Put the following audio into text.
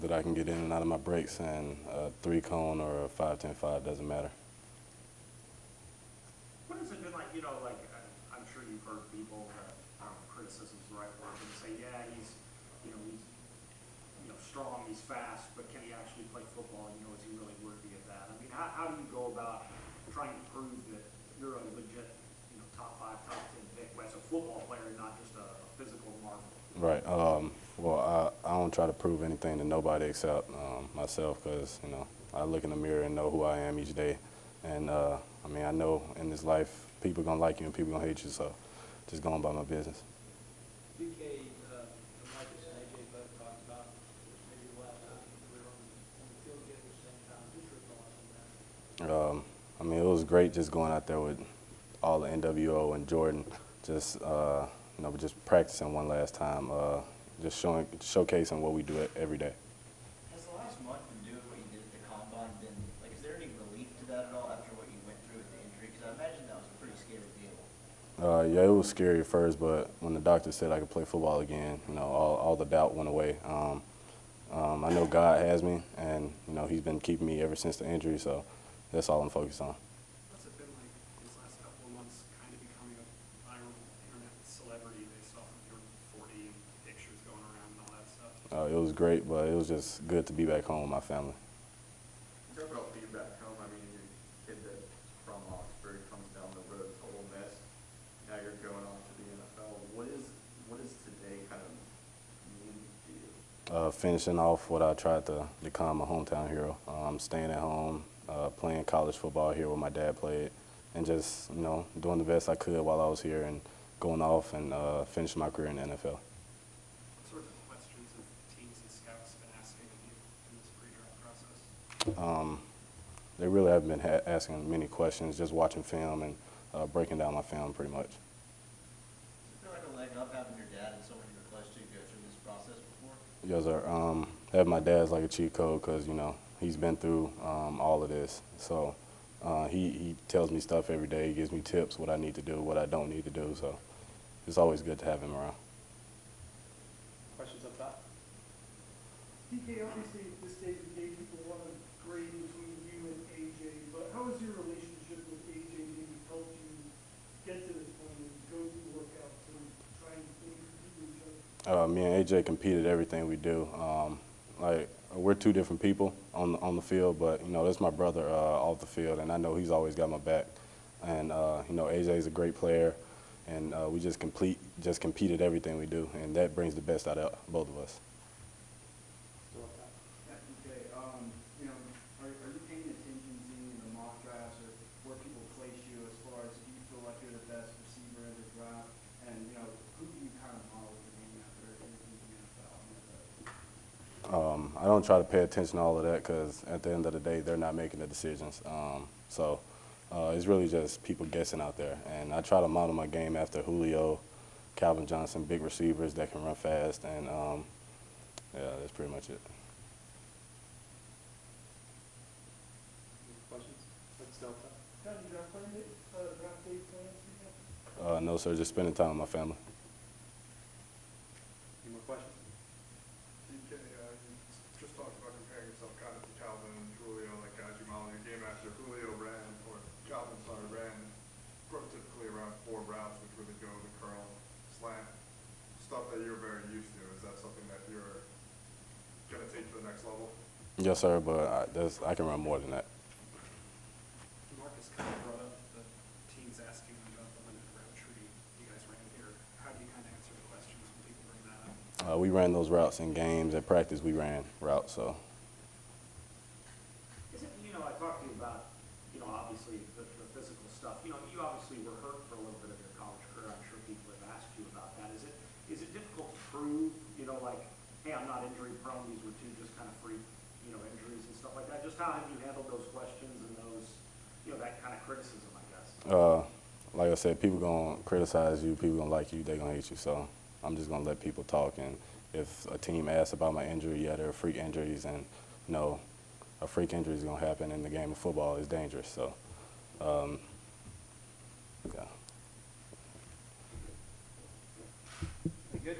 that I can get in and out of my breaks, and a 3-cone or a 5-10-5 doesn't matter. What has it been like, I'm sure you've heard people, I don't know if criticism's the right word, but say, yeah, he's strong, he's fast, but can he actually play football, and, is he really worthy of that? I mean, how do you go about trying to prove that you're a legit, top 5, top 10 pick as a football player, not just a physical marvel? Right. Well, I don't try to prove anything to nobody except myself, because, I look in the mirror and know who I am each day. And, I mean, I know in this life people going to like you and people going to hate you, so just going about my business. UK, Marcus and AJ both talked about maybe the last time we were on the field together at the same time. Just your thoughts on that? I mean, it was great just going out there with all the NWO and Jordan, just just practicing one last time, just showcasing what we do every day. Has the last month been doing what you did at the combine been, is there any relief to that at all after what you went through with the injury? Because I imagine that was a pretty scary deal. Yeah, it was scary at first, but when the doctor said I could play football again, all the doubt went away. I know God has me, and, he's been keeping me ever since the injury, so that's all I'm focused on. What's it been like these last couple of months, kind of becoming a viral internet celebrity based off of your 40 pictures going around and all that stuff? It was great, but it was just good to be back home with my family. Talk about being back home. I mean, your kid that's from Oxford comes down the road to Ole Miss. Now you're going on to the NFL. What is today kind of mean to you? Finishing off what I tried to become, a hometown hero. I'm staying at home, playing college football here where my dad played, and just, doing the best I could while I was here and going off and finishing my career in the NFL. What sort of questions have teams and scouts been asking of you in this pre-draft process? They really haven't been asking many questions, just watching film and breaking down my film pretty much. Does it feel like a leg up having your dad and someone you're close to go through this process before? Yes, sir. Having my dad's like a cheat code because, he's been through all of this. So he tells me stuff every day. He gives me tips, what I need to do, what I don't need to do. So it's always good to have him around. Questions up top? DK, obviously at this stage of the game, people want to grade between you and AJ, but how has your relationship with AJ maybe helped you get to this point and go through workouts and try and maybe compete with each other? Me and AJ competed everything we do. We're two different people on the field, but that's my brother off the field, and I know he's always got my back. And AJ's a great player, and we just competed everything we do, and that brings the best out of both of us. Still up top? Yeah, okay. Are you paying attention to the mock drafts or where people place you as far as do you feel like you're the best receiver in the draft? And, who do you kind of model your game after in the NFL? I don't try to pay attention to all of that because at the end of the day, they're not making the decisions. It's really just people guessing out there. And I try to model my game after Julio, Calvin Johnson, big receivers that can run fast. And, yeah, that's pretty much it. Questions? Let's still up top. How do you draft day plans? No, sir, just spending time with my family. Any more questions? DK, you just talked about comparing yourself kind of to Calvin and Julio, like guys you model your game after. Julio ran, or Calvin, sorry, ran prototypically around 4 routes, which were the go, the curl, slant, stuff that you're very used to. Is that something that you're going to take to the next level? Yes, sir, but I can run more than that. Marcus kind of brought up the teams asking about the limited route tree you guys ran here. How do you kind of answer the questions when people bring that up? We ran those routes in games. At practice, we ran routes, so. Is it, I talked to you about, obviously the physical stuff. You obviously were hurt for a little bit of your college career. I'm sure people have asked you about that. Is it difficult to prove, hey, I'm not injury prone. These were two just kind of freak, injuries and stuff like that. Just how have you handled those questions and those, that kind of criticism, I guess? Like I said, people gonna criticize you. People gonna like you. They gonna hate you. So I'm just gonna let people talk. And if a team asks about my injury, yeah, there are freak injuries, and a freak injury is gonna happen in the game of football. It's dangerous. So, yeah. Good.